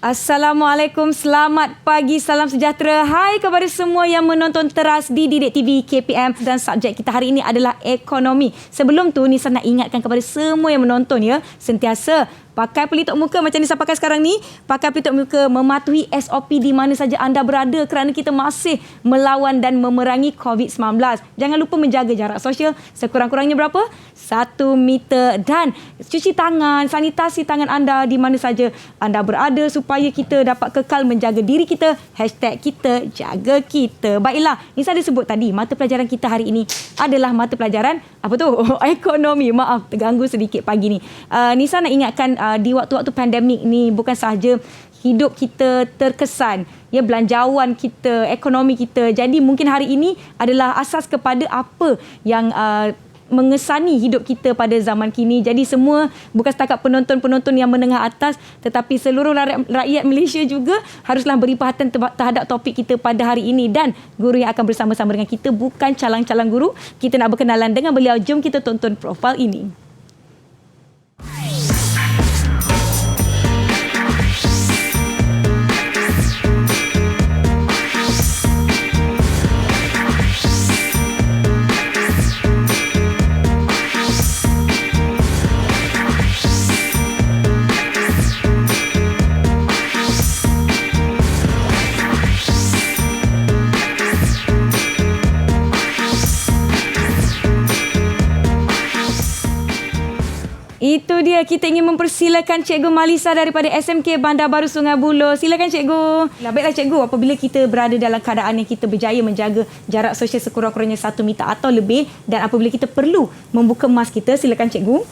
Assalamualaikum, selamat pagi, salam sejahtera. Hai kepada semua yang menonton teras di Didik TV KPM dan subjek kita hari ini adalah ekonomi. Sebelum tu, Nisa nak ingatkan kepada semua yang menonton ya, sentiasa pakai pelitup muka macam Nisa pakai sekarang ni. Pakai pelitup muka, mematuhi SOP di mana saja anda berada kerana kita masih melawan dan memerangi COVID-19. Jangan lupa menjaga jarak sosial sekurang-kurangnya berapa? 1 meter dan cuci tangan, sanitasi tangan anda di mana saja anda berada supaya kita dapat kekal menjaga diri kita. Hashtag kita jaga kita. Baiklah, Nisa ada sebut tadi mata pelajaran kita hari ini adalah mata pelajaran apa tu? Ekonomi. Maaf, terganggu sedikit pagi ni. Nisa nak ingatkan di waktu-waktu pandemik ni bukan sahaja hidup kita terkesan, ya, belanjawan kita, ekonomi kita. Jadi mungkin hari ini adalah asas kepada apa yang mengesani hidup kita pada zaman kini. Jadi semua, bukan setakat penonton-penonton yang menengah atas, tetapi seluruh rakyat Malaysia juga haruslah beri perhatian terhadap topik kita pada hari ini. Dan guru yang akan bersama-sama dengan kita bukan calang-calang guru. Kita nak berkenalan dengan beliau. Jom kita tonton profil ini. Itu dia, kita ingin mempersilakan Cikgu Malisa daripada SMK Bandar Baru Sungai Buloh. Silakan Cikgu. Baiklah Cikgu, apabila kita berada dalam keadaan yang kita berjaya menjaga jarak sosial sekurang-kurangnya 1 meter atau lebih, dan apabila kita perlu membuka mask kita, silakan Cikgu.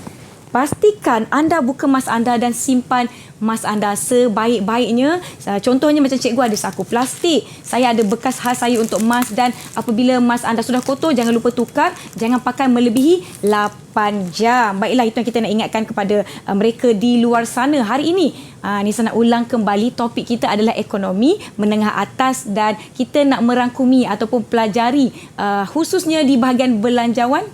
Pastikan anda buka mask anda dan simpan mask anda sebaik-baiknya. Contohnya macam Cikgu ada saku plastik. Saya ada bekas khas saya untuk mask, dan apabila mask anda sudah kotor, jangan lupa tukar. Jangan pakai melebihi 8 jam. Baiklah, itu yang kita nak ingatkan kepada mereka di luar sana. Hari ini, Nisa nak ulang kembali topik kita adalah ekonomi menengah atas, dan kita nak merangkumi ataupun pelajari khususnya di bahagian belanjawan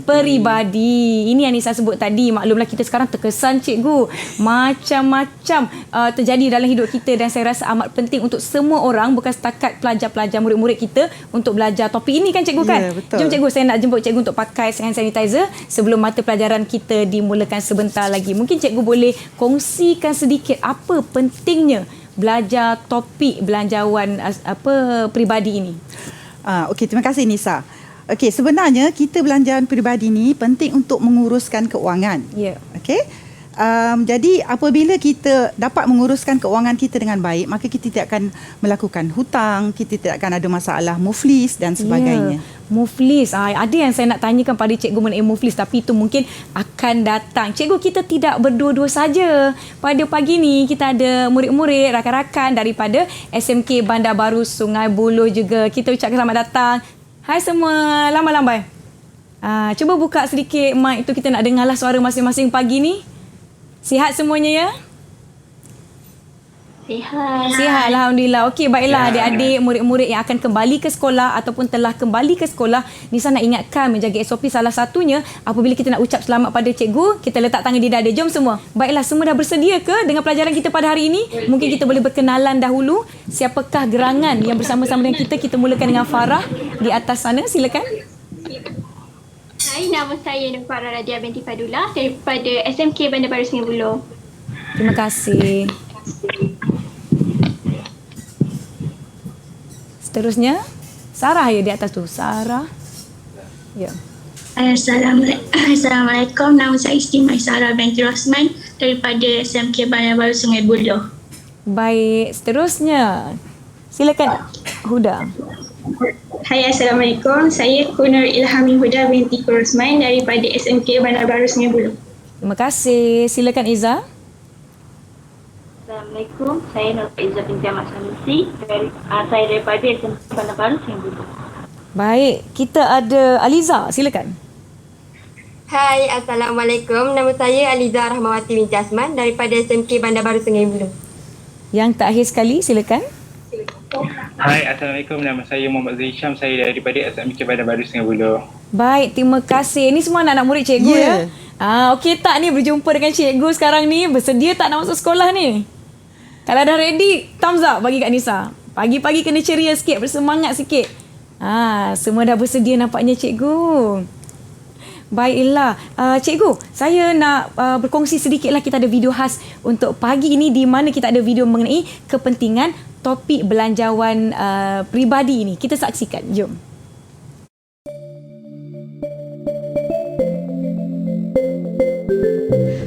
peribadi. Ini yang Nisa sebut tadi. Maklumlah kita sekarang terkesan Cikgu, macam-macam terjadi dalam hidup kita, dan saya rasa amat penting untuk semua orang, bukan setakat pelajar-pelajar, murid-murid kita untuk belajar topik ini kan Cikgu kan? Ya, betul. Jom Cikgu, saya nak jemput Cikgu untuk pakai hand sanitizer sebelum mata pelajaran kita dimulakan sebentar lagi. Mungkin Cikgu boleh kongsikan sedikit apa pentingnya belajar topik belanjawan peribadi ini. Okey, terima kasih Nisa. Okey, sebenarnya kita belanjaan peribadi ni penting untuk menguruskan keuangan. Ya. Yeah. Okey. Jadi apabila kita dapat menguruskan keuangan kita dengan baik, maka kita tidak akan melakukan hutang, kita tidak akan ada masalah muflis dan sebagainya. Muflis. Ada yang saya nak tanyakan pada Cikgu mengenai muflis, tapi itu mungkin akan datang. Cikgu, kita tidak berdua-dua saja. Pada pagi ni kita ada murid-murid, rakan-rakan daripada SMK Bandar Baru Sungai Buloh juga. Kita ucapkan selamat datang. Hai semua, lambai-lambai. Cuba buka sedikit mic tu, kita nak dengarlah suara masing-masing pagi ni. Sihat semuanya ya? Sihat. Sihat, Alhamdulillah. Okey, baiklah adik-adik, murid-murid yang akan kembali ke sekolah ataupun telah kembali ke sekolah, Nisa nak ingatkan menjaga SOP. Salah satunya, apabila kita nak ucap selamat pada cikgu, kita letak tangan di dada. Jom semua. Baiklah, semua dah bersedia ke dengan pelajaran kita pada hari ini? Mungkin kita boleh berkenalan dahulu. Siapakah gerangan yang bersama-sama dengan kita? Kita mulakan dengan Farah di atas sana. Silakan. Hai, nama saya Farah Radia binti Fadullah daripada SMK Bandar Baru Sungai Buloh. Terima kasih. Seterusnya, Sarah ya di atas tu. Sarah. Ya. Assalamualaikum. Nama saya Isti Maisarah binti Rosman daripada SMK Bandar Baru Sungai Buloh. Baik, seterusnya. Silakan Huda. Hai, Assalamualaikum. Saya Kunur Ilhami Huda binti Rosman daripada SMK Bandar Baru Sungai Buloh. Terima kasih. Silakan Iza. Assalamualaikum, saya Nur Izzah binti Ahmad Sanusi. Saya daripada SMK Bandar Baru Sungai Buloh. Baik, kita ada Aliza, silakan. Hai, Assalamualaikum. Nama saya Aliza Rahmawati binti Asman daripada SMK Bandar Baru Sungai Buloh. Yang terakhir sekali, silakan. Hai, Assalamualaikum. Nama saya Muhammad Zaisham. Saya daripada SMK Bandar Baru Sungai Buloh. Baik, terima kasih. Ini semua anak-anak murid cikgu ya? Okey tak ni berjumpa dengan cikgu sekarang ni? Bersedia tak nak masuk sekolah ni? Kalau dah ready, thumbs up bagi Kak Nisa. Pagi-pagi kena ceria sikit, bersemangat sikit. Semua dah bersedia nampaknya cikgu. Baiklah, cikgu, saya nak berkongsi sedikitlah. Kita ada video khas untuk pagi ini di mana kita ada video mengenai kepentingan topik belanjawan peribadi ini. Kita saksikan, jom.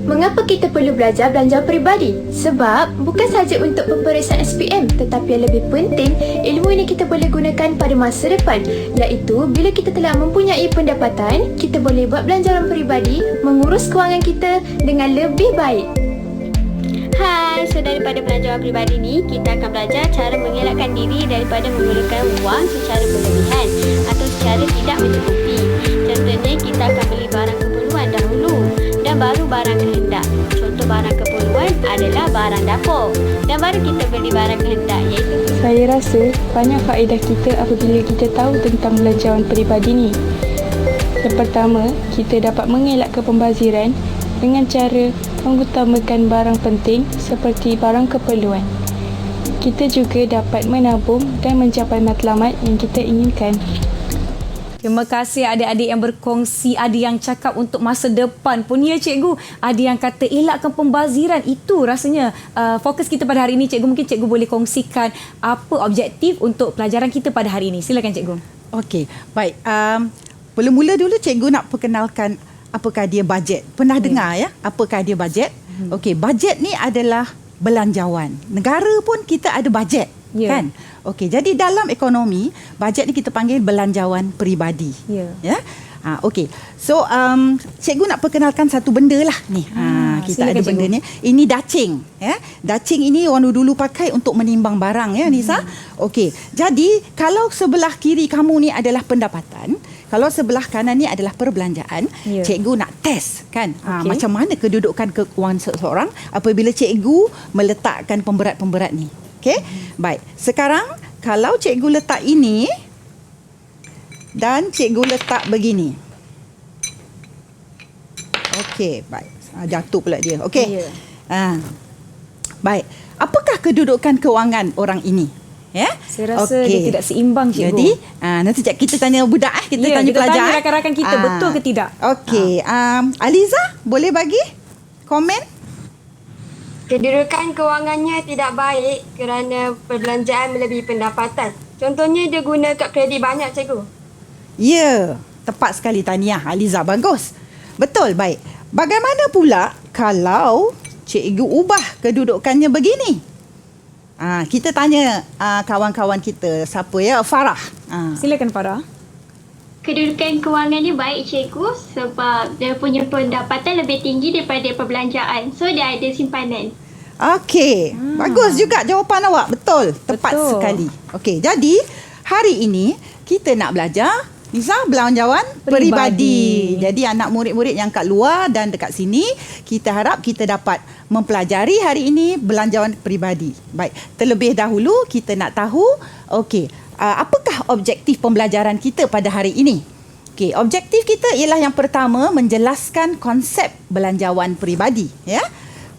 Mengapa kita perlu belajar belanjawan peribadi? Sebab bukan sahaja untuk peperiksaan SPM, tetapi yang lebih penting, ilmu ini kita boleh gunakan pada masa depan, iaitu bila kita telah mempunyai pendapatan, kita boleh buat belanjawan peribadi, mengurus kewangan kita dengan lebih baik. Hai, so daripada belanjawan peribadi ni, kita akan belajar cara mengelakkan diri daripada menggunakan wang secara berlebihan atau secara tidak mencukupi. Contohnya, kita akan beli barang keperluan dahulu dan baru barang kehendak. Contoh barang keperluan adalah barang dapur dan baru kita beli barang kehendak, iaitu. Saya rasa banyak faedah kita apabila kita tahu tentang belanjawan peribadi ni. Yang pertama, kita dapat mengelakkan pembaziran dengan cara mengutamakan barang penting seperti barang keperluan. Kita juga dapat menabung dan mencapai matlamat yang kita inginkan. Terima kasih adik-adik yang berkongsi. Ada yang cakap untuk masa depan pun ya cikgu. Ada yang kata elakkan pembaziran. Itu rasanya fokus kita pada hari ini. Cikgu, mungkin cikgu boleh kongsikan apa objektif untuk pelajaran kita pada hari ini. Silakan cikgu. Okey, baik. Mula-mula dulu cikgu nak perkenalkan apakah dia bajet. Pernah dengar ya apakah dia bajet? Okey, bajet ni adalah belanjawan. Negara pun kita ada bajet, kan? Okey, jadi dalam ekonomi, bajet ni kita panggil belanjawan peribadi. Ya. Okey. So, cikgu nak perkenalkan satu benda lah ni. Kita ada benda ni. Ini dacing, ya. Dacing ini orang dulu pakai untuk menimbang barang, ya Nisa. Okey. Jadi, kalau sebelah kiri kamu ni adalah pendapatan, kalau sebelah kanan ni adalah perbelanjaan, cikgu nak test, kan? Macam mana kedudukan keuangan seseorang apabila cikgu meletakkan pemberat-pemberat ni. Okey? Baik. Sekarang kalau cikgu letak ini dan cikgu letak begini. Okey, baik. Jatuh pula dia. Okey. Baik. Apakah kedudukan keuangan orang ini? Ya? Saya rasa dia tidak seimbang, cikgu. Jadi, nanti kita tanya budak, kita tanya pelajar. Kita tanya rakan-rakan kita, betul ke tidak? Okey. Aliza, boleh bagi komen? Kedudukan kewangannya tidak baik kerana perbelanjaan melebihi pendapatan. Contohnya dia guna kad kredit banyak, cikgu. Ya, tepat sekali tahniah Aliza, bagus. Betul, baik. Bagaimana pula kalau cikgu ubah kedudukannya begini? Kita tanya kawan-kawan kita, siapa ya? Farah. Silakan Farah. Kedudukan kewangan ni baik, cikgu, sebab dia punya pendapatan lebih tinggi daripada perbelanjaan. So, dia ada simpanan. Okey, bagus juga jawapan awak. Betul, tepat sekali. Okey, jadi hari ini kita nak belajar Nisa, belanjawan peribadi. Jadi anak murid-murid yang kat luar dan dekat sini, kita harap kita dapat mempelajari hari ini belanjawan peribadi. Baik, terlebih dahulu kita nak tahu, okey, apakah objektif pembelajaran kita pada hari ini? Okey, objektif kita ialah yang pertama menjelaskan konsep belanjawan peribadi, ya.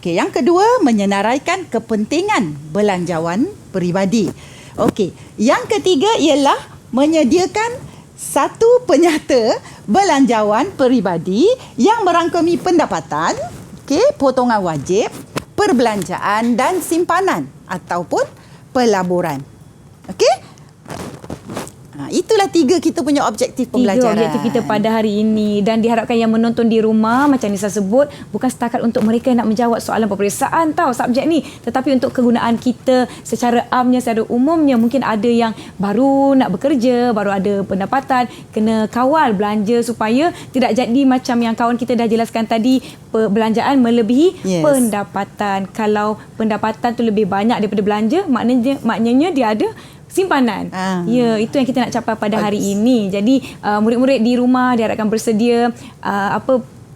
Okey, yang kedua menyenaraikan kepentingan belanjawan peribadi. Okey, yang ketiga ialah menyediakan satu penyata belanjawan peribadi yang merangkumi pendapatan, okey, potongan wajib, perbelanjaan dan simpanan ataupun pelaburan. Okey? Itulah tiga kita punya objektif pembelajaran. Tiga objektif kita pada hari ini, dan diharapkan yang menonton di rumah, macam Nisa sebut, bukan setakat untuk mereka yang nak menjawab soalan peperiksaan subjek ni, tetapi untuk kegunaan kita secara amnya, secara umumnya. Mungkin ada yang baru nak bekerja, baru ada pendapatan, kena kawal belanja supaya tidak jadi macam yang kawan kita dah jelaskan tadi, perbelanjaan melebihi pendapatan. Kalau pendapatan tu lebih banyak daripada belanja, maknanya dia ada simpanan. Ya, itu yang kita nak capai pada hari ini. Jadi murid-murid di rumah diharapkan bersedia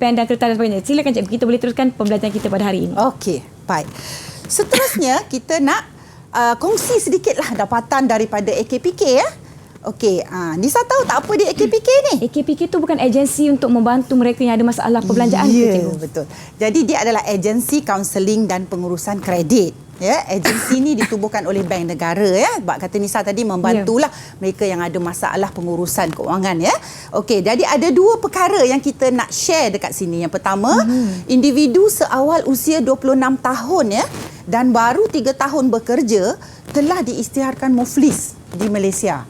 pen dan kertas dan sebagainya. Silakan cikgu, kita boleh teruskan pembelajaran kita pada hari ini. Okey, baik. Seterusnya kita nak kongsi sedikitlah dapatan daripada AKPK, ya. Okey, Nisa tahu tak apa dia AKPK ni? AKPK tu bukan agensi untuk membantu mereka yang ada masalah perbelanjaan. Ya, betul. Jadi dia adalah agensi kaunseling dan pengurusan kredit. Ya, agensi ni ditubuhkan oleh bank negara ya. Sebab kata Nisa tadi membantulah mereka yang ada masalah pengurusan keuangan ya. Okey, jadi ada dua perkara yang kita nak share dekat sini. Yang pertama, individu seawal usia 26 tahun ya dan baru 3 tahun bekerja telah diisytiharkan muflis di Malaysia.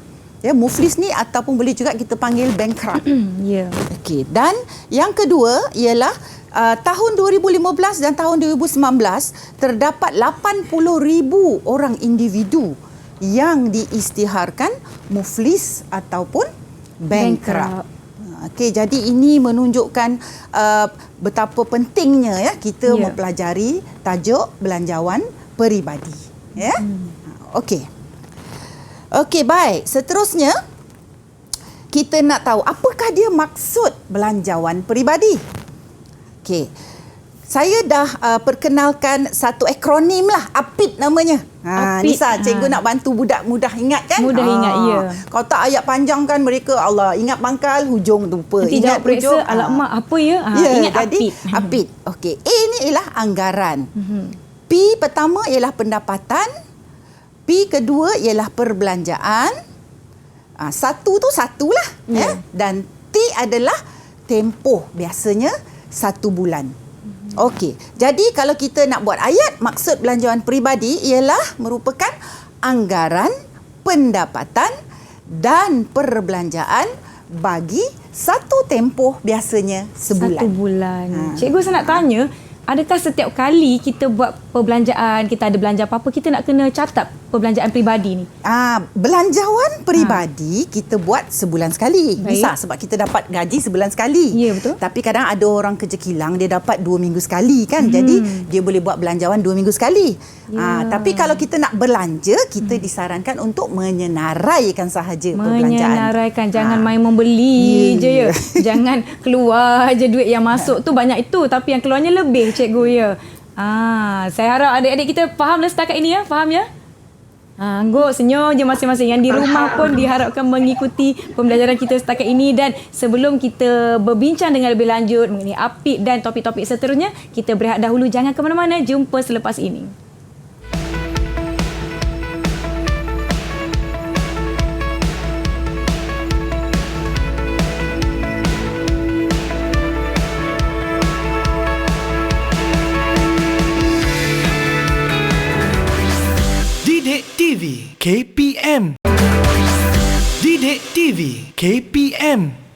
Ya, muflis ni ataupun boleh juga kita panggil bankrupt. Ya. Okey, dan yang kedua ialah tahun 2015 dan tahun 2019 terdapat 80,000 orang individu yang diisytiharkan muflis ataupun bankrupt. Okey, jadi ini menunjukkan betapa pentingnya ya kita mempelajari tajuk belanjawan peribadi. Ya. Okey. Okey, baik. Seterusnya kita nak tahu apakah dia maksud belanjawan peribadi. Okey. Saya dah perkenalkan satu akronim lah, APID namanya. Nisa, cikgu nak bantu budak mudah ingat kan? Mudah ingat, ya. Kalau tak ayat panjang kan mereka Allah ingat pangkal, hujung lupa. Nanti Ingat jawab periksa, alamak apa ya? Ingat jadi, APID. APID. Okey. A ni ialah anggaran. P pertama ialah pendapatan. P kedua ialah perbelanjaan. Satu tu satulah. Dan T adalah tempoh, biasanya 1 bulan. Okey. Jadi kalau kita nak buat ayat, maksud belanjawan peribadi ialah merupakan anggaran, pendapatan dan perbelanjaan bagi satu tempoh, biasanya sebulan. 1 bulan. Cikgu saya nak tanya, adakah setiap kali kita buat perbelanjaan, kita ada belanja apa-apa, kita nak kena catat perbelanjaan peribadi ni? Belanjawan peribadi kita buat sebulan sekali. Bisa sebab kita dapat gaji sebulan sekali. Ya, betul. Tapi kadang ada orang kerja kilang, dia dapat 2 minggu sekali kan. Jadi dia boleh buat belanjawan 2 minggu sekali. Tapi kalau kita nak belanja, kita disarankan untuk menyenaraikan sahaja perbelanjaan. Menyenaraikan, jangan main membeli je ya. Jangan keluar je duit yang masuk tu banyak itu, tapi yang keluarnya lebih, cikgu ya. Saya harap adik-adik kita fahamlah setakat ini ya, faham ya? Angguk senyum je masing-masing. Yang di rumah pun diharapkan mengikuti pembelajaran kita setakat ini. Dan sebelum kita berbincang dengan lebih lanjut mengenai APID dan topik-topik seterusnya, kita berehat dahulu. Jangan ke mana-mana. Jumpa selepas ini. TV KPM. Didik TV KPM.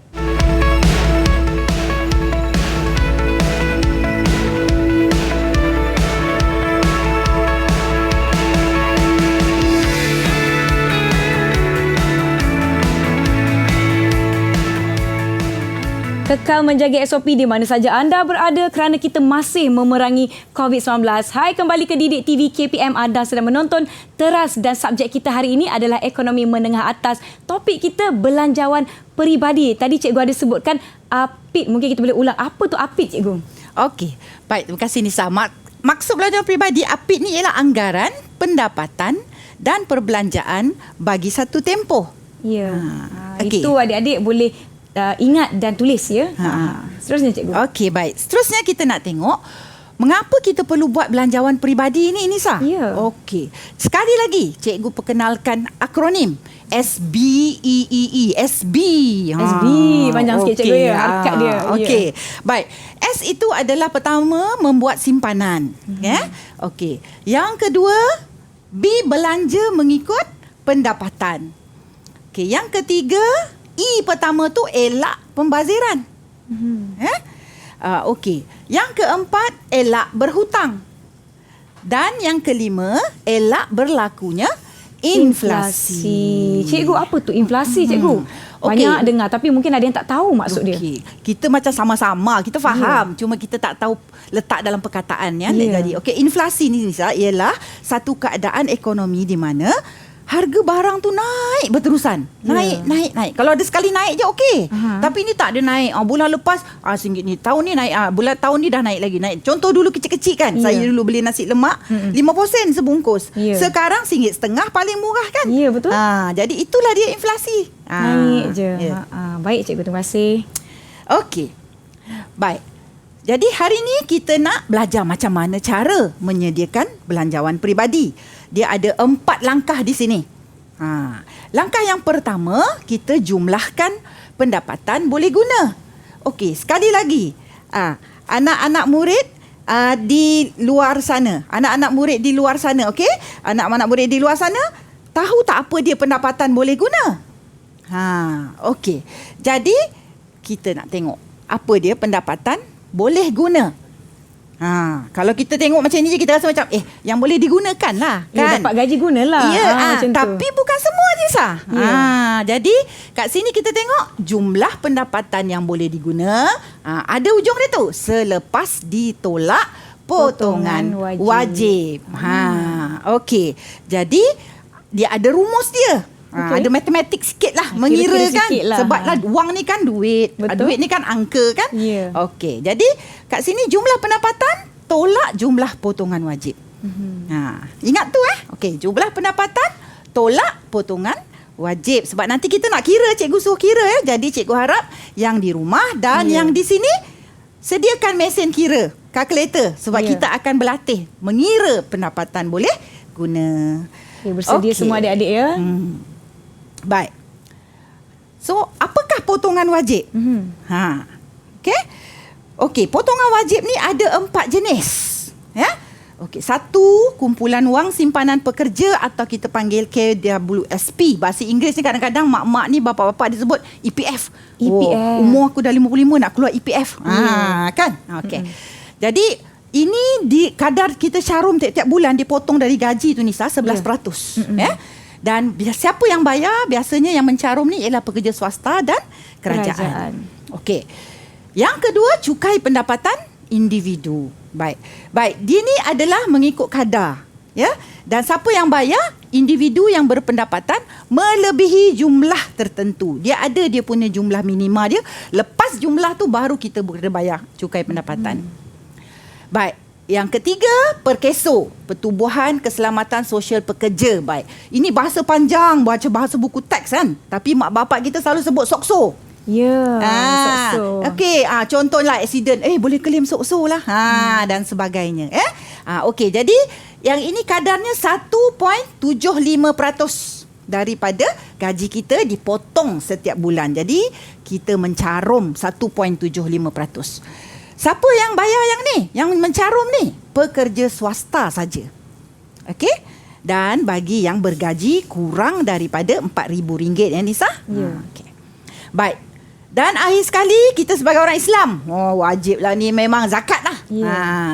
Kekal menjaga SOP di mana saja anda berada kerana kita masih memerangi COVID-19. Hai, kembali ke Didik TV KPM. Anda sedang menonton Teras dan subjek kita hari ini adalah ekonomi menengah atas. Topik kita belanjawan peribadi. Tadi cikgu ada sebutkan APID. Mungkin kita boleh ulang. Apa tu APID, cikgu? Okey. Baik, terima kasih Nisa. Maksud belanjawan peribadi, APID ni ialah anggaran, pendapatan dan perbelanjaan bagi satu tempoh. Ya. Itu adik-adik boleh ingat dan tulis ya. Seterusnya cikgu. Okey, baik. Seterusnya kita nak tengok mengapa kita perlu buat belanjawan peribadi ini, Nisa? Ya. Okey. Sekali lagi cikgu perkenalkan akronim SBEEE. SB. SB panjang sikit cikgu ya. Harakat dia. Okey. Baik. S itu adalah pertama membuat simpanan, ya. Okey. Yang kedua, B belanja mengikut pendapatan. Okey, yang ketiga, E pertama tu elak pembaziran. Okey. Yang keempat, elak berhutang. Dan yang kelima, elak berlakunya inflasi. Cikgu, apa tu inflasi, cikgu? Banyak dengar tapi mungkin ada yang tak tahu maksud dia. Kita macam sama-sama, kita faham. Cuma kita tak tahu letak dalam perkataan ya. Jadi, okey, inflasi ni Nisa ialah satu keadaan ekonomi di mana harga barang tu naik berterusan. Naik. Kalau ada sekali naik je okey. Tapi ni tak ada naik. Bulan lepas RM1 ni. Tahun ni naik. Tahun ni dah naik lagi. Naik. Contoh dulu kecil-kecil kan. Saya dulu beli nasi lemak 50 sen sebungkus. Sekarang RM1.50 paling murah kan. Ya, betul. Jadi itulah dia inflasi. Naik je. Baik cikgu, terima kasih. Okey. Baik. Jadi hari ni kita nak belajar macam mana cara menyediakan belanjawan peribadi. Dia ada 4 langkah di sini. Langkah yang pertama, kita jumlahkan pendapatan boleh guna. Okey, sekali lagi. Anak-anak murid di luar sana. Anak-anak murid di luar sana, okey? Anak-anak murid di luar sana, tahu tak apa dia pendapatan boleh guna? Okey. Jadi, kita nak tengok apa dia pendapatan boleh guna. Kalau kita tengok macam ni je, kita rasa macam yang boleh digunakan lah, kan? Dapat gaji gunalah. Ya, tapi bukan semua je sah. Jadi kat sini kita tengok jumlah pendapatan yang boleh diguna. Ada ujung dia tu, selepas ditolak potongan wajib. Okey. Jadi dia ada rumus dia. Ada matematik sikit lah, mengira kan lah. Sebab wang ni kan duit. Duit ni kan angka kan. Okey, jadi kat sini jumlah pendapatan tolak jumlah potongan wajib. Ingat tu Okey, jumlah pendapatan tolak potongan wajib. Sebab nanti kita nak kira, cikgu suruh kira Jadi cikgu harap yang di rumah dan yang di sini sediakan mesin kira, kalkulator. Sebab kita akan berlatih mengira pendapatan boleh guna. Bersedia semua adik-adik ya. Baik. So, apakah potongan wajib? Okey, potongan wajib ni ada 4 jenis. Okey, 1, kumpulan wang simpanan pekerja atau kita panggil KWSP. Bahasa Inggeris ni kadang-kadang mak-mak ni, bapa-bapa dia sebut EPF. Umur aku dah 55 nak keluar EPF. Kan? Okey. Jadi ini di kadar kita carum tiap-tiap bulan dipotong dari gaji tu Nisa 11%. Dan siapa yang bayar? Biasanya yang mencarum ni ialah pekerja swasta dan kerajaan. Okey. Yang kedua, cukai pendapatan individu. Baik. Dia ni adalah mengikut kadar, ya. Dan siapa yang bayar? Individu yang berpendapatan melebihi jumlah tertentu. Dia ada dia punya jumlah minima dia. Lepas jumlah tu baru kita boleh bayar cukai pendapatan. Baik. Yang ketiga, Perkeso, Pertubuhan Keselamatan Sosial Pekerja. Baik. Ini bahasa panjang, bahasa buku teks kan. Tapi mak bapak kita selalu sebut SOKSO. SOKSO. Okey, contohlah aksiden, boleh claim SOKSO lah. Dan sebagainya. Okey, jadi yang ini kadarnya 1.75% daripada gaji kita dipotong setiap bulan. Jadi kita mencarum 1.75%. Siapa yang bayar yang ni? Yang mencarum ni? Pekerja swasta saja. Okey? Dan bagi yang bergaji kurang daripada RM4,000 Nisa? Okay. Baik. Dan akhir sekali, kita sebagai orang Islam, wajiblah ni memang zakat lah.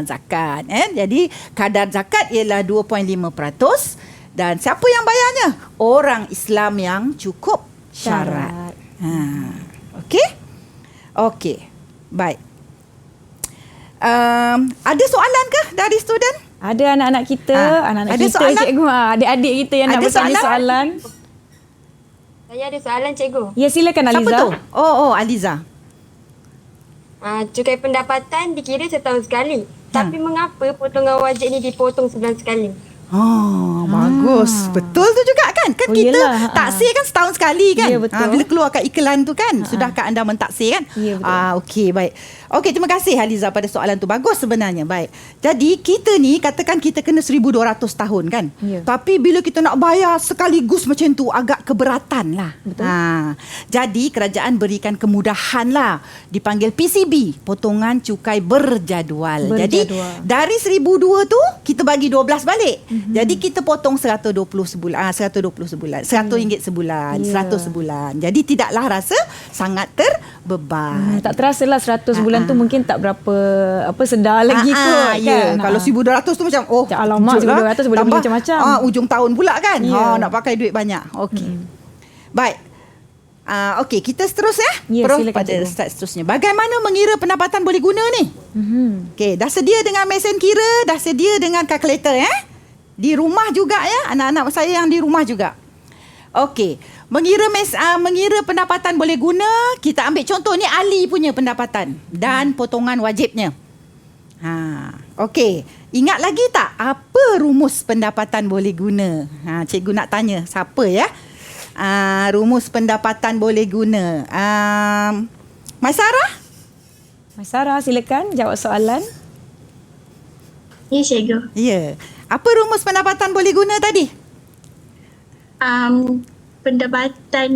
Zakat. Jadi kadar zakat ialah 2.5%. Dan siapa yang bayarnya? Orang Islam yang cukup syarat. Okey? Okey. Baik. Ada soalan ke dari student? Ada anak-anak kita, anak-anak ada kita soalan? cikgu, adik-adik kita yang nak bertanya soalan. Saya ada soalan cikgu. Ya, silakan Aliza. Siapa tu? Aliza. Cukai pendapatan dikira setahun sekali. Tapi mengapa potongan wajib ni dipotong sebulan sekali? Bagus. Betul tu juga kan? Kan kita taksir kan setahun sekali kan? Ya, betul. Bila keluarkan iklan tu kan, sudahkah anda mentaksir kan? Ya, betul. Okey, baik. Okey, terima kasih Haliza pada soalan tu. Bagus sebenarnya. Baik. Jadi kita ni katakan kita kena 1,200 tahun kan? Ya. Tapi bila kita nak bayar sekaligus macam tu agak keberatan lah. Betul. Jadi kerajaan berikan kemudahan lah. Dipanggil PCB, potongan cukai berjadual. Jadi dari 1,200 tu kita bagi 12 balik. Jadi kita potong 120 sebulan, 120 sebulan, RM100 sebulan, 100 sebulan. Jadi tidaklah rasa sangat terbeban. Tak terasa lah 100 bulan tu mungkin tak berapa sedar lagi kot kan. Kalau 1,200 tu macam alamak 1,200 boleh beli macam-macam. Ujung tahun pula kan. Nak pakai duit banyak. Okey. Baik. Okey, kita terus terus pada start seterusnya. Bagaimana mengira pendapatan boleh guna ni? Okey, dah sedia dengan mesin kira, dah sedia dengan kalkulator Di rumah juga anak-anak saya yang di rumah juga. Okey, mengira pendapatan boleh guna, kita ambil contoh ni Ali punya pendapatan dan potongan wajibnya. Okey, ingat lagi tak apa rumus pendapatan boleh guna? Cikgu nak tanya siapa rumus pendapatan boleh guna. Maisarah? Mas Sarah, silakan jawab soalan. Ya, cikgu. Ya. Apa rumus pendapatan boleh guna tadi? Pendapatan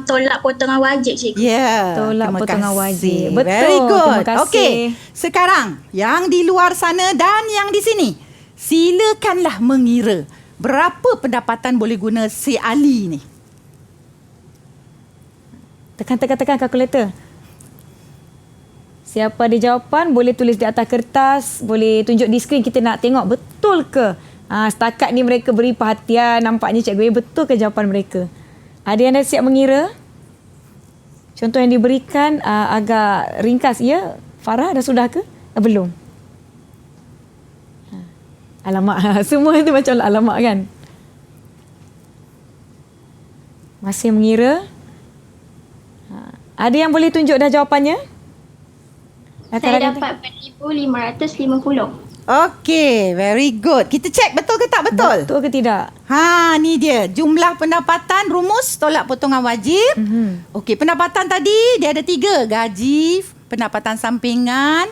tolak potongan wajib, cikgu. Ya. Tolak terima potongan kasih. wajib. Betul. Very good. Terima kasih. Okey. Sekarang yang di luar sana dan yang di sini, silakanlah mengira berapa pendapatan boleh guna si Ali ni. Tekan kalkulator. Siapa ada jawapan boleh tulis di atas kertas, boleh tunjuk di skrin, kita nak tengok betul ke. Setakat ni mereka beri perhatian, nampaknya cikgu betul ke jawapan mereka. Ada yang dah siap mengira? Contoh yang diberikan agak ringkas. Ya, Farah dah sudah ke? Belum. Alamak, semua tu macam alamak kan. Masih mengira? Ada yang boleh tunjuk dah jawapannya? Saya dapat 4,550. Okey, very good. Kita check betul ke tak betul? Betul ke tidak? Ni dia. Jumlah pendapatan, rumus tolak potongan wajib. Okey, pendapatan tadi dia ada 3. Gaji, pendapatan sampingan,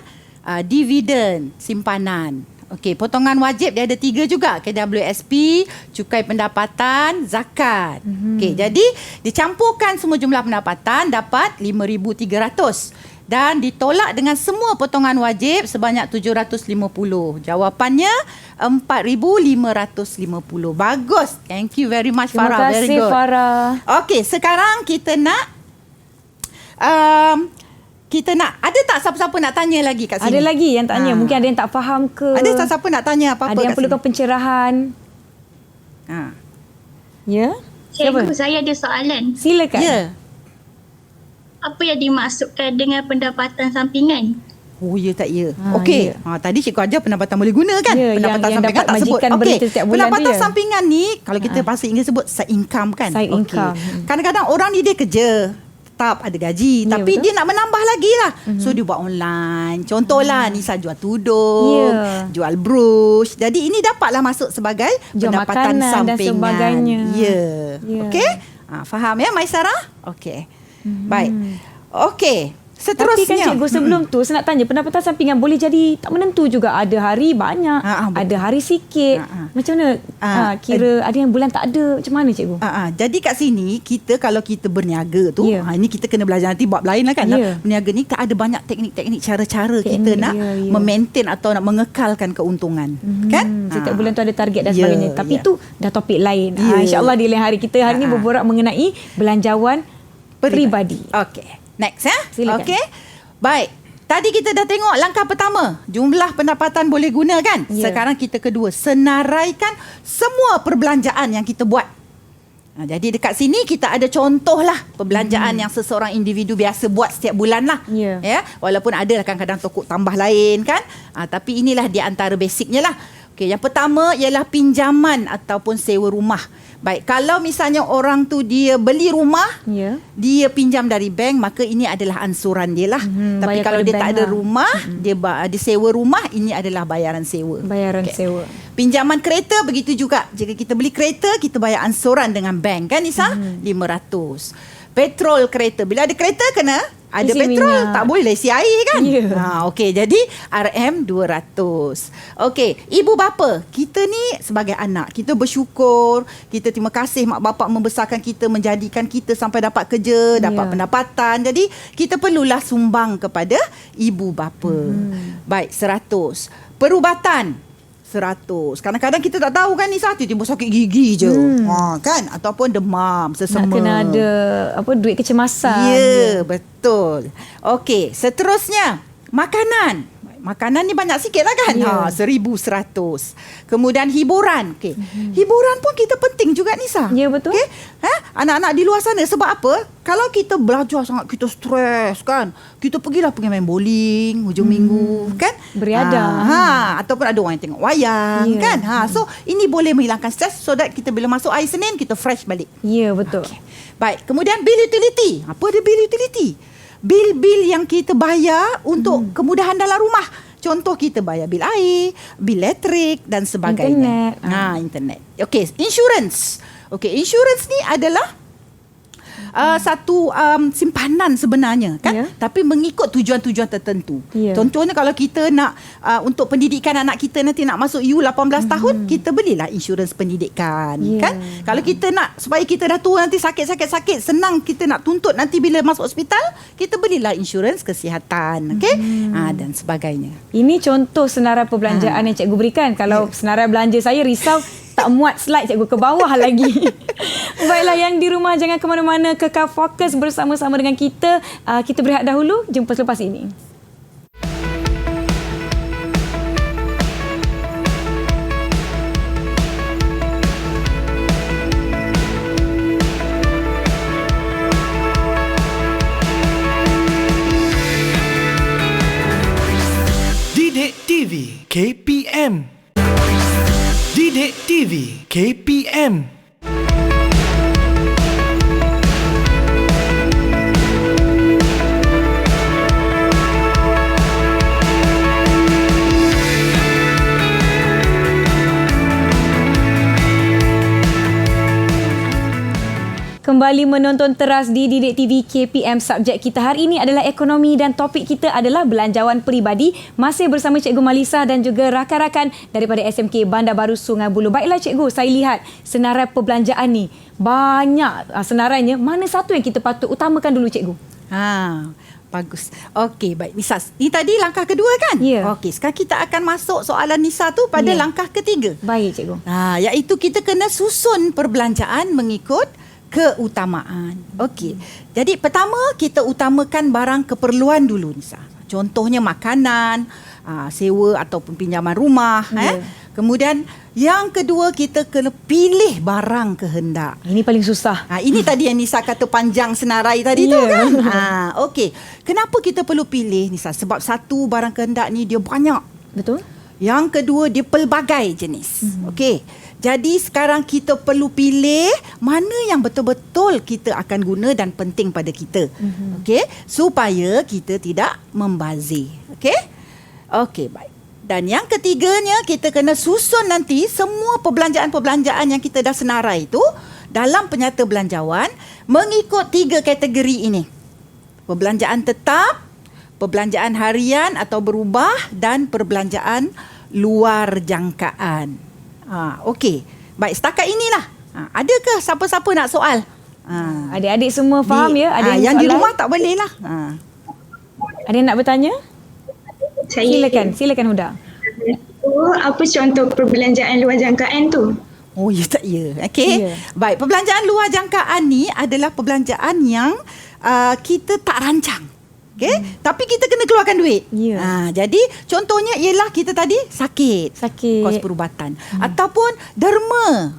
dividen, simpanan. Okey, potongan wajib dia ada 3 juga. KWSP, cukai pendapatan, zakat. Okey, jadi dicampurkan semua jumlah pendapatan dapat 5,300. Dan ditolak dengan semua potongan wajib sebanyak 750. Jawapannya 4,550. Bagus. Thank you very much, Farah. Terima kasih, Farah. Okey, sekarang kita nak ada tak siapa-siapa nak tanya lagi kat sini? Ada lagi yang tanya. Mungkin ada yang tak faham ke. Ada siapa nak tanya apa-apa? Ada yang perlukan pencerahan. Ya? Cikgu, saya ada soalan. Silakan. Ya. Apa yang dimaksudkan dengan pendapatan sampingan? Oh, ya tak ya. Okey. Tadi cikgu ajar pendapatan boleh guna kan? Ya, pendapatan yang sampingan tak sebut. Okey. Pendapatan sampingan ni kalau kita bahasa Inggeris sebut side income kan? Side income. Kadang-kadang orang ni dia kerja, tetap ada gaji, tapi betul. dia nak menambah lagi lah. So dia buat online. Contohlah Nisa jual tudung, jual brush. Jadi ini dapatlah masuk sebagai jual pendapatan makanan sampingan. dan sebagainya. Ya. Okey? Faham ya Maisarah? Okey. Baik. Okey. Seterusnya. Tapi kan cikgu sebelum tu saya nak tanya, pendapatan sampingan boleh jadi tak menentu juga. Ada hari banyak, ada hari sikit. Macam mana kira ada yang bulan tak ada, macam mana cikgu? Jadi kat sini kita kalau kita berniaga tu, ini kita kena belajar nanti bab lain lah kan. Berniaga ni tak ada banyak teknik-teknik cara-cara kita nak memaintain atau nak mengekalkan keuntungan. Kan? Setiap bulan tu ada target dan sebagainya. Tapi tu dah topik lain. InsyaAllah di lain hari kita hari ni berborak mengenai belanjawan peribadi. Okey. Next ya. Silakan. Okey. Baik. Tadi kita dah tengok langkah pertama, jumlah pendapatan boleh guna kan? Sekarang kita kedua, senaraikan semua perbelanjaan yang kita buat. Jadi dekat sini kita ada contoh lah perbelanjaan yang seseorang individu biasa buat setiap bulan lah. Ya, walaupun ada lah kadang-kadang tokok tambah lain kan. Tapi inilah di antara basicnya lah. Okey, yang pertama ialah pinjaman ataupun sewa rumah. Baik, kalau misalnya orang tu dia beli rumah, dia pinjam dari bank, maka ini adalah ansuran dia lah. Tapi kalau dia tak ada rumah, dia sewa rumah, ini adalah bayaran sewa. Bayaran sewa. Pinjaman kereta begitu juga. Jika kita beli kereta, kita bayar ansuran dengan bank kan Nisa? 500. Petrol kereta. Bila ada kereta kena ada isi petrol, minyak. tak boleh isi air kan? Okey, jadi RM 200. Okey, ibu bapa, kita ni sebagai anak, kita bersyukur, kita terima kasih mak bapak membesarkan kita, menjadikan kita sampai dapat kerja, dapat pendapatan. Jadi kita perlulah sumbang kepada ibu bapa. Baik, 100. Perubatan 100. Kadang-kadang kita tak tahu kan Nisa, tiba-tiba sakit gigi je. Kan? Ataupun demam, sesama. Nak kena ada duit kecemasan. Ya, betul. Okey, seterusnya makanan. Makanan ni banyak sikit lah kan? 1,100. Kemudian hiburan. Okay. Hiburan pun kita penting juga Nisa. Ya, betul. Okay? Anak-anak di luar sana. Sebab apa? Kalau kita belajar sangat, kita stres kan? Kita pergi main bowling hujung minggu kan? Beriadah. Ataupun ada orang yang tengok wayang kan? So, ini boleh menghilangkan stres so that kita bila masuk hari Senin, kita fresh balik. Ya, betul. Okay. Baik. Kemudian bil utility. Apa dia bil utility? Bil-bil yang kita bayar untuk kemudahan dalam rumah. Contoh kita bayar bil air, bil elektrik dan sebagainya. Internet. Internet. Okey, insurance. Okey, insurance ni adalah satu simpanan sebenarnya kan, tapi mengikut tujuan-tujuan tertentu. Contohnya kalau kita nak untuk pendidikan anak kita nanti nak masuk U 18 tahun, kita belilah insurans pendidikan kan. Kalau kita nak supaya kita dah tua nanti sakit senang kita nak tuntut nanti bila masuk hospital, kita belilah insurans kesihatan, okey, dan sebagainya. Ini contoh senarai perbelanjaan yang cikgu berikan. Kalau senarai belanja saya risau tak muat slide cikgu ke bawah lagi. Baiklah, yang di rumah jangan ke mana-mana, kekal fokus bersama-sama dengan kita. Kita berehat dahulu, jumpa selepas ini. Didik TV KPM. Didik TV KPM. Kembali menonton teras di Didik TV KPM. Subjek kita hari ini adalah ekonomi dan topik kita adalah belanjawan peribadi. Masih bersama Cikgu Malisa dan juga rakan-rakan daripada SMK Bandar Baru Sungai Buloh. Baiklah Cikgu, saya lihat senarai perbelanjaan ni banyak senarainya. Mana satu yang kita patut utamakan dulu Cikgu? Bagus. Okey, baik. Nisa, ini tadi langkah kedua kan? Ya. Okey, sekarang kita akan masuk soalan Nisa tu pada langkah ketiga. Baik Cikgu. Iaitu kita kena susun perbelanjaan mengikut keutamaan. Okey. Jadi pertama kita utamakan barang keperluan dulu Nisa. Contohnya makanan, sewa ataupun pinjaman rumah. Kemudian yang kedua kita kena pilih barang kehendak. Ini paling susah. Ini tadi yang Nisa kata panjang senarai tadi tu kan. Okey. Kenapa kita perlu pilih Nisa? Sebab satu, barang kehendak ni dia banyak. Betul. Yang kedua dia pelbagai jenis. Okey. Jadi sekarang kita perlu pilih mana yang betul-betul kita akan guna dan penting pada kita. Okey, supaya kita tidak membazir. Okey? Okey, baik. Dan yang ketiganya kita kena susun nanti semua perbelanjaan-perbelanjaan yang kita dah senarai itu dalam penyata belanjawan mengikut 3 kategori ini. Perbelanjaan tetap, perbelanjaan harian atau berubah dan perbelanjaan luar jangkaan. Okey. Baik, setakat inilah. Adakah siapa-siapa nak soal? Adik-adik semua faham ya? Ada yang di rumah tak boleh lah. Ada yang nak bertanya? Silakan Huda. Apa contoh perbelanjaan luar jangkaan tu? Oh, ya tak ya. Okey. Baik, perbelanjaan luar jangkaan ni adalah perbelanjaan yang kita tak rancang. Okey, tapi kita kena keluarkan duit. Jadi contohnya ialah kita tadi sakit. Kos perubatan ataupun derma.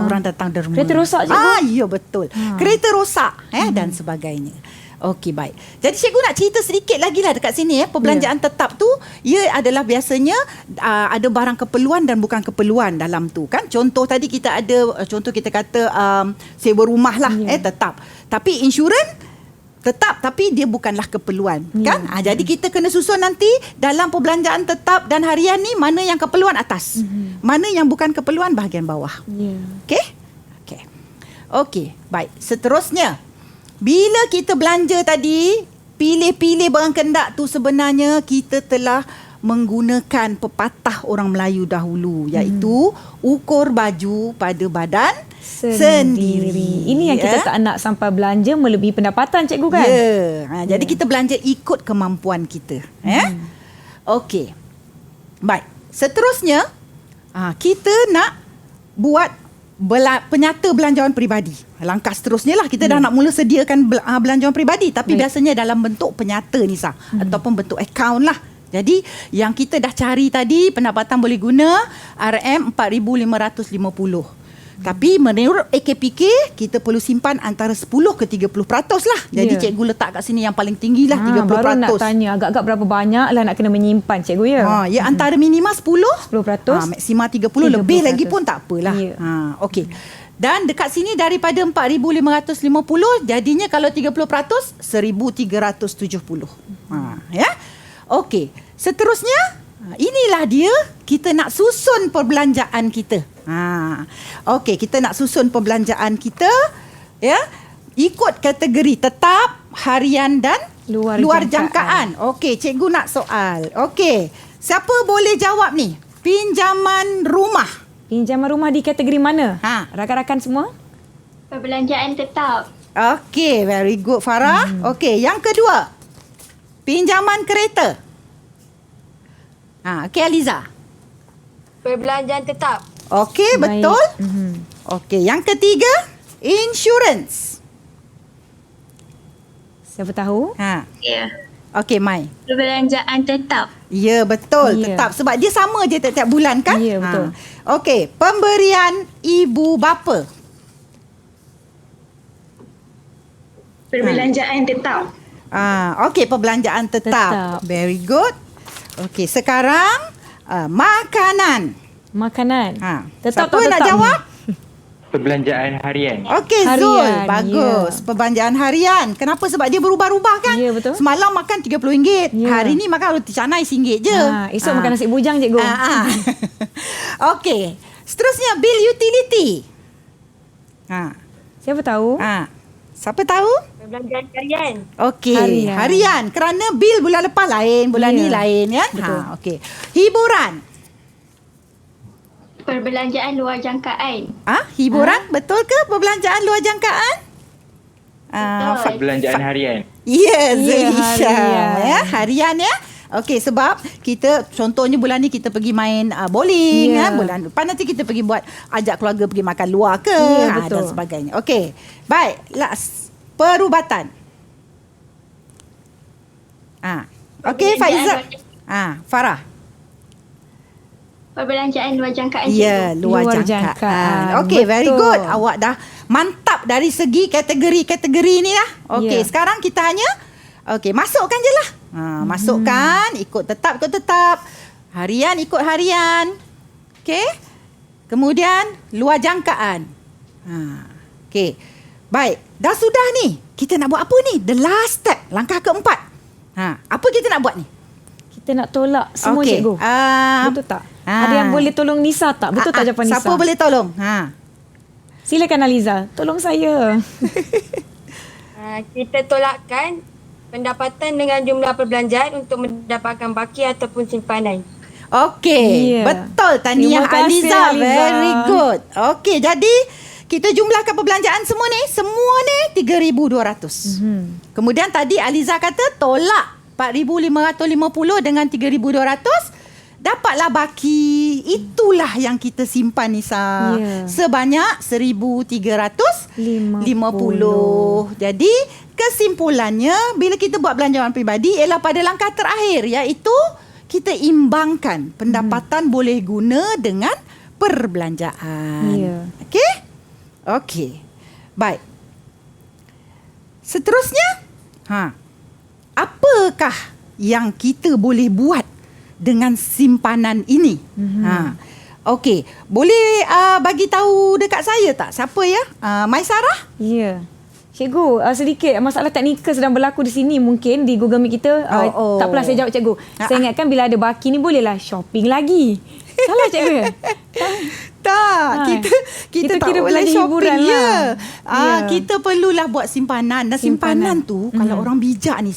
Orang datang derma. Kereta rosak cikgu. Ya betul. Kereta rosak dan sebagainya. Okey, baik. Jadi cikgu nak cerita sedikit lagi lah dekat sini perbelanjaan tetap tu ia adalah biasanya ada barang keperluan dan bukan keperluan dalam tu kan. Contoh tadi kita ada contoh kita kata sewa rumah lah tetap. Tapi insurans tetap tapi dia bukanlah keperluan kan. Jadi kita kena susun nanti dalam perbelanjaan tetap dan harian ni mana yang keperluan atas, mana yang bukan keperluan bahagian bawah. Okey, baik. Seterusnya bila kita belanja tadi pilih-pilih barang kehendak tu sebenarnya kita telah menggunakan pepatah orang Melayu dahulu iaitu ukur baju pada badan sendiri. Ini yang kita tak nak sampai belanja melebihi pendapatan cikgu kan? Jadi kita belanja ikut kemampuan kita. Okey. Baik. Seterusnya kita nak buat penyata belanjawan peribadi. Langkah seterusnya lah kita dah nak mula sediakan belanjawan peribadi tapi biasanya dalam bentuk penyata Nisa ataupun bentuk akaun lah. Jadi yang kita dah cari tadi pendapatan boleh guna RM 4,550. Tapi menurut AKPK kita perlu simpan antara 10 ke 30% lah. Jadi cikgu letak kat sini yang paling tinggi lah 30%. Baru nak tanya agak-agak berapa banyak lah nak kena menyimpan cikgu ya. Antara minima 10%, maksima 30%, lebih lagi pun tak apalah. Okey. Dan dekat sini daripada 4,550 jadinya kalau 30% 1,370. Okey. Seterusnya inilah dia kita nak susun perbelanjaan kita. Okey, kita nak susun perbelanjaan kita ikut kategori tetap, harian dan luar jangkaan. Okey, cikgu nak soal. Okey, siapa boleh jawab ni? Pinjaman rumah. Pinjaman rumah di kategori mana? Rakan-rakan semua? Perbelanjaan tetap. Okey, very good Farah. Okey, yang kedua. Pinjaman kereta. Okey Aliza. Perbelanjaan tetap. Okey, betul. Okey, yang ketiga, insurans. Siapa tahu? Ya. Okey, Mai. Perbelanjaan tetap. Ya, betul. Ya. Tetap. Sebab dia sama je tiap-tiap bulan kan? Ya, betul. Okey, pemberian ibu bapa. Perbelanjaan tetap. Okey, perbelanjaan tetap. Very good. Okey, sekarang makanan. Makanan. Siapa nak jawab? Perbelanjaan harian. Okey, Zul. Bagus. Perbelanjaan harian. Kenapa? Sebab dia berubah-ubah kan? Ya, betul. Semalam makan RM30. Hari ni makan roti canai RM1 je. Esok makan nasi bujang, cikgu. Okey. Seterusnya, bil utility. Siapa tahu? Siapa tahu? Perbelanjaan harian. Okey, harian. Kerana bil bulan lepas lain, bulan ni lain kan? Okey. Hiburan. Perbelanjaan luar jangkaan. Hiburan betul ke perbelanjaan luar jangkaan? Perbelanjaan harian. Yes, Zulhisha. Harian ya. Okey, sebab kita contohnya bulan ni kita pergi main bowling bulan depan nanti kita pergi buat ajak keluarga pergi makan luar ke dan sebagainya. Okey. Baik, last perubatan. Okey, Faizal. Farah. Perbelanjaan luar jangkaan. Ya, luar jangkaan. Okey, very good. Awak dah mantap dari segi kategori-kategori ni lah. Okey, sekarang kita hanya masukkan je lah. Masukkan, ikut tetap. Harian ikut harian. Okey. Kemudian luar jangkaan. Okey. Baik, dah sudah ni. Kita nak buat apa ni? The last step, langkah keempat. Apa kita nak buat ni? Kita nak tolak semua cikgu. Betul tak? Ada yang boleh tolong Nisa tak? Betul tak jawapan Nisa? Siapa boleh tolong? Silakan Aliza, tolong saya. Kita tolakkan pendapatan dengan jumlah perbelanjaan untuk mendapatkan baki ataupun simpanan. Okey, betul Tahniah Aliza. Very good. Okey, jadi kita jumlahkan perbelanjaan semua ni 3,200. Kemudian tadi Aliza kata tolak 4,550 dengan 3,200. Dapatlah baki. Itulah yang kita simpan Nisa. Sebanyak 1,350. Jadi kesimpulannya bila kita buat belanjawan peribadi ialah pada langkah terakhir iaitu kita imbangkan pendapatan boleh guna dengan perbelanjaan. Okey. Baik. Seterusnya, apakah yang kita boleh buat dengan simpanan ini? Okey, boleh bagi tahu dekat saya tak siapa ya? Maisarah? Ya. Cikgu, sedikit masalah teknikal sedang berlaku di sini mungkin di Google Meet kita. Tak apalah saya jawab cikgu. Saya ingatkan bila ada baki ni bolehlah shopping lagi. Salah cikgu? Tak, kita tak kira boleh shopping lah. Kita perlulah buat simpanan. Dan simpanan tu kalau orang bijak ni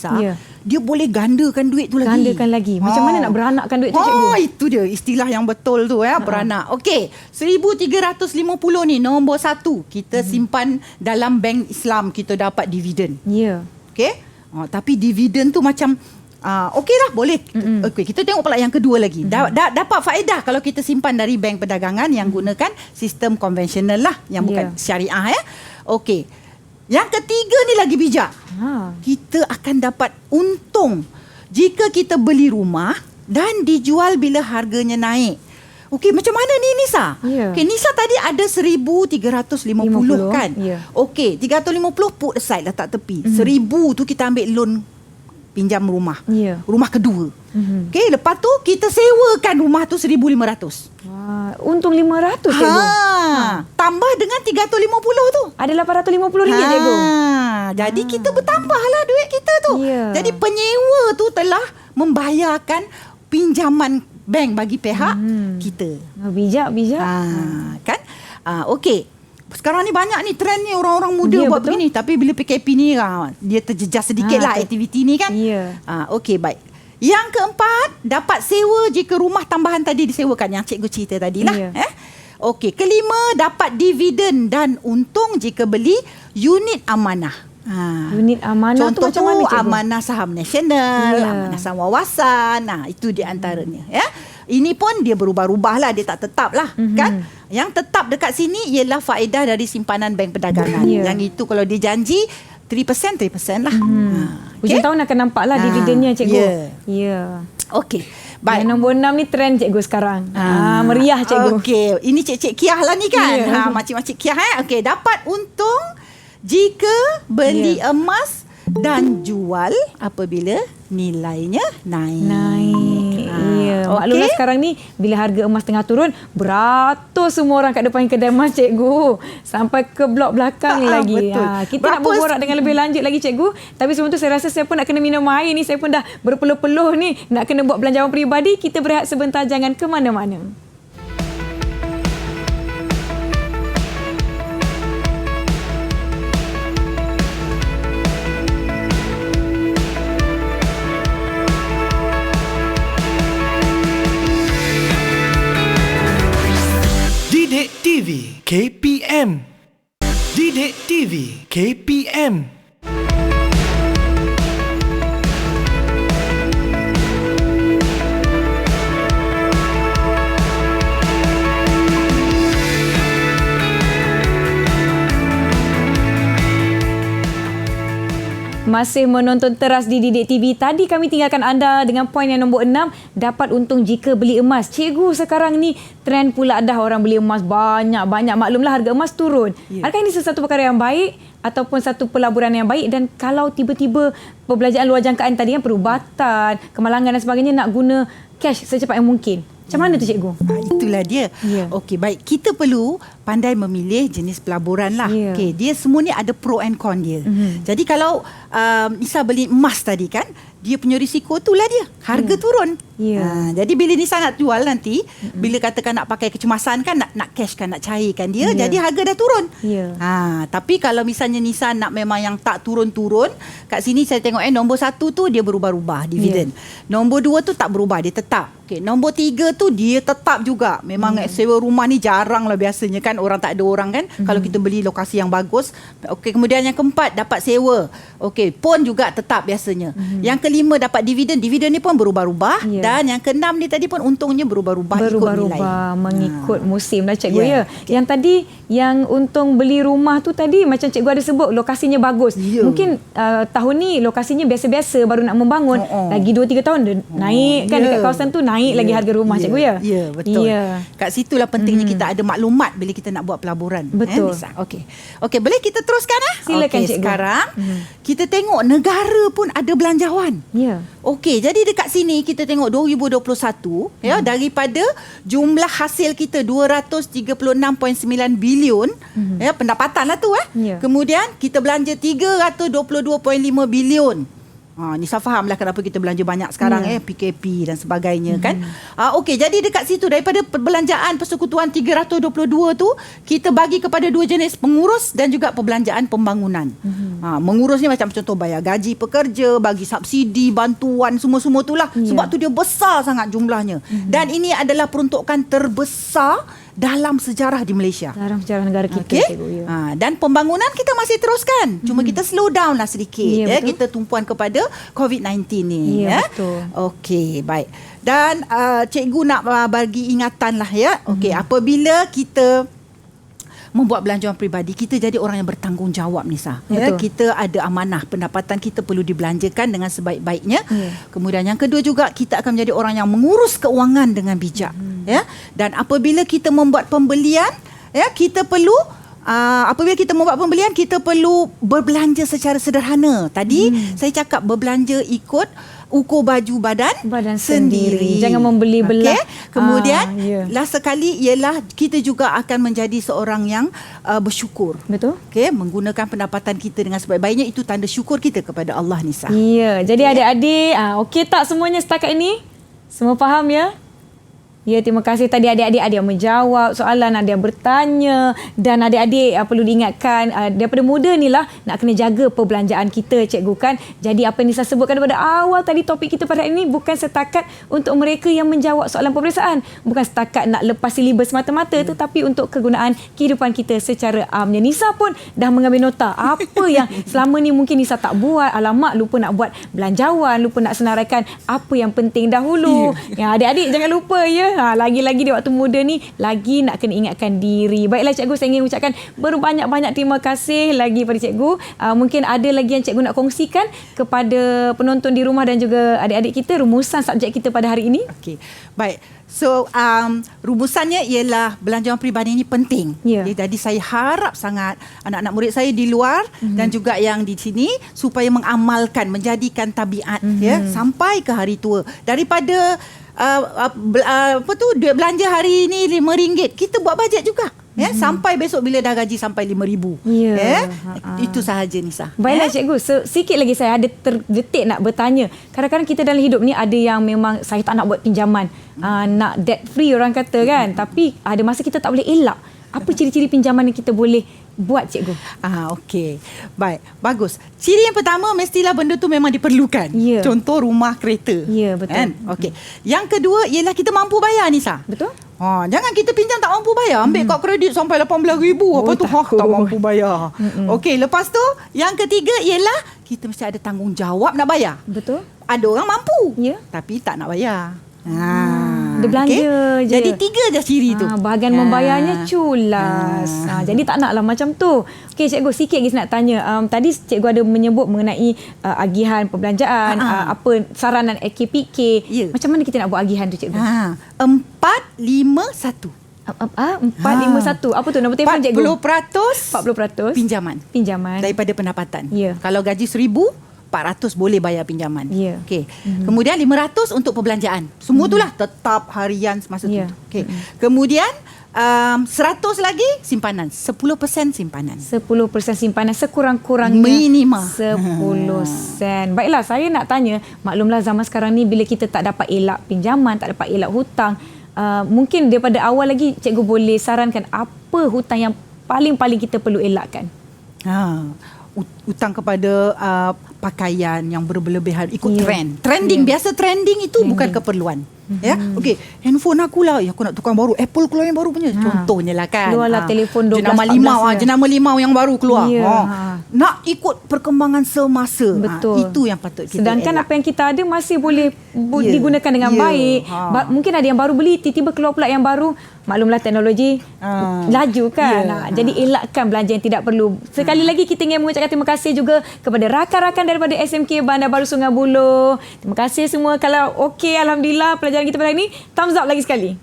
dia boleh gandakan duit tu lagi. Gandakan lagi. Macam mana nak beranakkan duit tu cikgu? Itu dia istilah yang betul tu beranak. Okey, 1,350 ni nombor 1. Kita simpan dalam bank Islam, kita dapat dividen. Okey. Tapi dividen tu macam okeylah boleh. Okey, kita tengok pula yang kedua lagi. Dapat faedah kalau kita simpan dari bank perdagangan yang gunakan sistem konvensional lah, yang bukan syariah ya. Okey. Yang ketiga ni lagi bijak. Kita akan dapat untung jika kita beli rumah dan dijual bila harganya naik. Okey, macam mana ni Nisa? Okey, Nisa tadi ada 1,350 kan? Okey, 350 put aside lah tak tepi. 1,000 tu kita ambil loan pinjam rumah. Rumah kedua. Okey, lepas tu kita sewakan rumah tu 1,500. Untung 500 cikgu. Tambah dengan 350 tu. Ada RM850 cikgu. Jadi kita bertambahlah duit kita tu. Jadi penyewa tu telah membayarkan pinjaman bank bagi pihak kita. Bijak. Kan? Okey. sekarang ni banyak ni trend ni orang-orang muda buat betul. Begini. Tapi bila PKP ni dia terjejas sedikit lah aktiviti ni kan. Okey, baik. Yang keempat, dapat sewa jika rumah tambahan tadi disewakan, yang cikgu cerita tadi lah. Okey, kelima, dapat dividen dan untung jika beli unit amanah. Unit amanah contoh tu macam mana, cikgu? Amanah saham nasional, amanah saham wawasan. Itu di antaranya. Ini pun dia berubah-ubah lah, dia tak tetap lah kan. Yang tetap dekat sini ialah faedah dari simpanan bank perdagangan. Yang itu kalau dia janji 3% lah. Hujung tahun akan nampak lah dividennya, cikgu. Okey. Baik. Yang nombor 6 ni trend cikgu sekarang. Meriah, cikgu. Okey, ini cik-cik Kiah lah ni kan. Makcik-makcik Kiah. Okey, dapat untung jika beli emas dan jual apabila nilainya naik. Maklumlah sekarang ni bila harga emas tengah turun, beratur semua orang kat depan kedai emas, cikgu. Sampai ke blok belakang lagi. Kita nak berborak dengan lebih lanjut lagi, cikgu. Tapi sebelum tu saya rasa saya pun nak kena minum air ni. Saya pun dah berpeluh-peluh ni nak kena buat belanjawan peribadi. Kita berehat sebentar, jangan ke mana-mana. Didik TV KPM. Didik TV KPM. Masih menonton teras di Didik TV. Tadi kami tinggalkan anda dengan poin yang nombor 6. Dapat untung jika beli emas. Cikgu, sekarang ni trend pula dah orang beli emas banyak-banyak. Maklumlah harga emas turun. Adakah ini sesuatu perkara yang baik ataupun satu pelaburan yang baik? Dan kalau tiba-tiba perbelanjaan luar jangkaan tadi, kan, perubatan, kemalangan dan sebagainya, nak guna cash secepat yang mungkin. Macam mana tu, cikgu? Itulah dia. Okey, baik. Kita perlu pandai memilih jenis pelaburan lah. Okey, dia semua ni ada pro and con dia. Jadi kalau Nisa beli emas tadi kan, dia punya risiko tu lah dia. Harga turun. Jadi bila Nisa nak jual nanti, bila katakan nak pakai kecemasan kan, nak cash kan, nak cairkan dia, jadi harga dah turun. Tapi kalau misalnya Nisa nak memang yang tak turun-turun, kat sini saya tengok nombor 1 tu dia berubah-ubah dividen. Nombor 2 tu tak berubah, dia tetap. Okey, nombor 3 tu dia tetap juga. Memang sewa rumah ni jarang lah biasanya kan, orang tak ada orang kan. Kalau kita beli lokasi yang bagus. Okey, kemudian yang keempat dapat sewa. Okey, pun juga tetap biasanya. Yang kelima dapat dividen. Dividen ni pun berubah-ubah. Dan yang keenam ni tadi pun untungnya berubah-ubah ikut nilai. Mengikut musim lah, cikgu. Yang tadi yang untung beli rumah tu tadi macam cikgu ada sebut lokasinya bagus. Mungkin tahun ni lokasinya biasa-biasa, baru nak membangun. Lagi 2-3 tahun dia naik kan, dekat kawasan tu naik lagi harga rumah, cikgu ya. Ya, betul. Kat situlah pentingnya kita ada maklumat bila kita nak buat pelaburan. Betul. Okey, boleh kita teruskan Silakan, cikgu. Sekarang kita tengok negara pun ada belanjawan. Okey, jadi dekat sini kita tengok 2021 daripada jumlah hasil kita 236.9 bilion pendapatan lah tu Kemudian kita belanja 322.5 bilion. Nisa fahamlah kenapa kita belanja banyak sekarang PKP dan sebagainya kan. Okey, jadi dekat situ daripada perbelanjaan persekutuan 322 tu, kita bagi kepada dua jenis, pengurus dan juga perbelanjaan pembangunan. Mengurus ni macam contoh bayar gaji pekerja, bagi subsidi, bantuan, semua-semua tu lah. Sebab tu dia besar sangat jumlahnya. Dan ini adalah peruntukan terbesar dalam sejarah di Malaysia. Dalam sejarah negara kita. Dan pembangunan kita masih teruskan. Cuma kita slow down lah sedikit. Kita tumpuan kepada COVID-19 ni. Betul. Okey, baik. Dan cikgu nak bagi ingatan lah Okey, apabila kita membuat belanjawan peribadi, kita jadi orang yang bertanggungjawab, Nisa. Kita ada amanah, pendapatan kita perlu dibelanjakan dengan sebaik-baiknya. Kemudian yang kedua juga, kita akan menjadi orang yang mengurus keuangan dengan bijak. Dan apabila kita membuat pembelian, kita perlu apabila kita membuat pembelian, kita perlu berbelanja secara sederhana. Tadi saya cakap berbelanja ikut ukur baju badan sendiri. Jangan membeli belah. Kemudian last sekali ialah kita juga akan menjadi seorang yang bersyukur. Betul. Menggunakan pendapatan kita dengan sebaik-baiknya, itu tanda syukur kita kepada Allah, Nisa. Jadi adik-adik, okey tak semuanya setakat ini? Semua faham ya? Ya, terima kasih. Tadi adik-adik ada yang menjawab soalan, ada yang bertanya, dan adik-adik perlu diingatkan daripada muda ni lah nak kena jaga perbelanjaan kita, cikgu kan. Jadi apa yang Nisa sebutkan pada awal tadi, topik kita pada hari ini bukan setakat untuk mereka yang menjawab soalan peperiksaan, bukan setakat nak lepas silibus semata-mata, tetapi untuk kegunaan kehidupan kita secara amnya. Nisa pun dah mengambil nota apa yang selama ni mungkin Nisa tak buat, alamak lupa nak buat belanjawan, lupa nak senaraikan apa yang penting dahulu. Ya, adik-adik jangan lupa ya. Lagi-lagi di waktu muda ni lagi nak kena ingatkan diri. Baiklah cikgu, saya ingin ucapkan berbanyak-banyak terima kasih lagi pada cikgu. Mungkin ada lagi yang cikgu nak kongsikan kepada penonton di rumah dan juga adik-adik kita, rumusan subjek kita pada hari ini. Okey. Baik. So rumusannya ialah belanjawan peribadi ini penting. Jadi saya harap sangat anak-anak murid saya di luar dan juga yang di sini supaya mengamalkan, menjadikan tabiat ya sampai ke hari tua. Daripada duit belanja hari ini RM5, kita buat bajet juga. Ya, sampai besok bila dah gaji sampai RM5,000. Itu sahaja Nisa. Baiklah cikgu, sikit lagi saya ada terdetik nak bertanya. Kadang-kadang kita dalam hidup ni ada yang memang saya tak nak buat pinjaman, nak debt free orang kata kan, tapi ada masa kita tak boleh elak. Apa ciri-ciri pinjaman yang kita boleh buat cikgu? Okey. Baik, bagus. Ciri yang pertama mestilah benda tu memang diperlukan. Contoh rumah, kereta. Ya, betul. Kan? Okey. Yang kedua ialah kita mampu bayar Nisa. Betul. Jangan kita pinjam tak mampu bayar, ambil kad kredit sampai RM18,000. Apa tu? Tak mampu bayar. Okey, lepas tu yang ketiga ialah kita mesti ada tanggungjawab nak bayar. Betul. Ada orang mampu tapi tak nak bayar. Dia belanja je. Jadi 3 je ciri tu. Bahagian membayarnya culas. Jadi tak naklah macam tu. Okey cikgu, sikit lagi nak tanya. Tadi cikgu ada menyebut mengenai agihan perbelanjaan, apa saranan KPK. Macam mana kita nak buat agihan tu cikgu? 451. 451. Apa tu nombor telefon cikgu? 40% pinjaman daripada pendapatan. Kalau gaji RM1,000, 400 boleh bayar pinjaman. Okey. Kemudian 500 untuk perbelanjaan. Semua itulah tetap harian semasa tu. Okey. Kemudian 100 lagi simpanan. 10% simpanan. 10% simpanan sekurang-kurangnya. Minima 10 sen. Baiklah, saya nak tanya, maklumlah zaman sekarang ni bila kita tak dapat elak pinjaman, tak dapat elak hutang, mungkin daripada awal lagi cikgu boleh sarankan apa hutang yang paling-paling kita perlu elakkan? Hutang kepada pakaian yang berlebihan, ikut trending. Biasa trending itu bukan keperluan. Ya, okey. Handphone aku lah, aku nak tukar baru. Apple keluar yang baru punya. Contohnya lah kan. Keluarlah telefon 12, jenama limau yang baru keluar. Nak ikut perkembangan semasa. Betul. Itu yang patut kita sedangkan elak. apa yang kita ada masih boleh digunakan dengan baik. Mungkin ada yang baru beli, tiba-tiba keluar pula yang baru. Maklumlah teknologi laju kan. Jadi elakkan belanja yang tidak perlu. Sekali lagi kita ingin mengucapkan terima kasih juga kepada rakan-rakan daripada SMK Bandar Baru Sungai Buloh. Terima kasih semua. Kalau okey, alhamdulillah pelajaran kita pada hari ini. Thumbs up lagi sekali.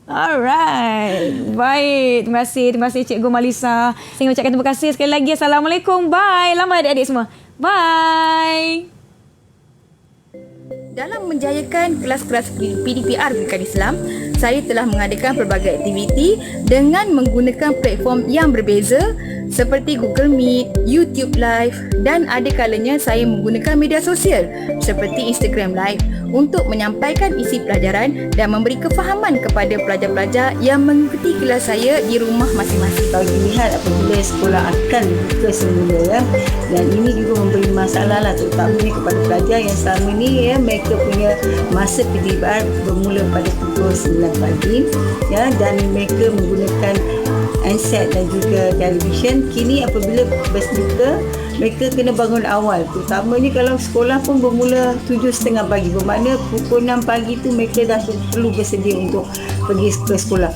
Alright. Baik. Terima kasih Cikgu Malisa. Saya ingin ucapkan terima kasih sekali lagi. Assalamualaikum. Bye. Lambat adik-adik semua. Bye. Dalam menjayakan kelas-kelas PDPR Bukan Islam, saya telah mengadakan pelbagai aktiviti dengan menggunakan platform yang berbeza seperti Google Meet, YouTube Live dan ada kalanya saya menggunakan media sosial seperti Instagram Live untuk menyampaikan isi pelajaran dan memberi kefahaman kepada pelajar-pelajar yang mengikuti kelas saya di rumah masing-masing. Kalau dilihat apabila sekolah akan buka semula dan ini juga memberi masalah lah terutamanya kepada pelajar yang selama ni mereka punya masa PDPR bermula pada pukul 9 pagi dan mereka menggunakan handset dan juga televisyen. Kini apabila bersedia, mereka kena bangun awal. Terutamanya kalau sekolah pun bermula 7.30 pagi. Bermakna pukul 6 pagi tu mereka dah perlu bersedia untuk pergi ke sekolah.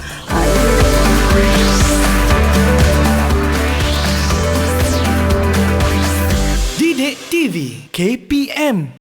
Didik TV KPM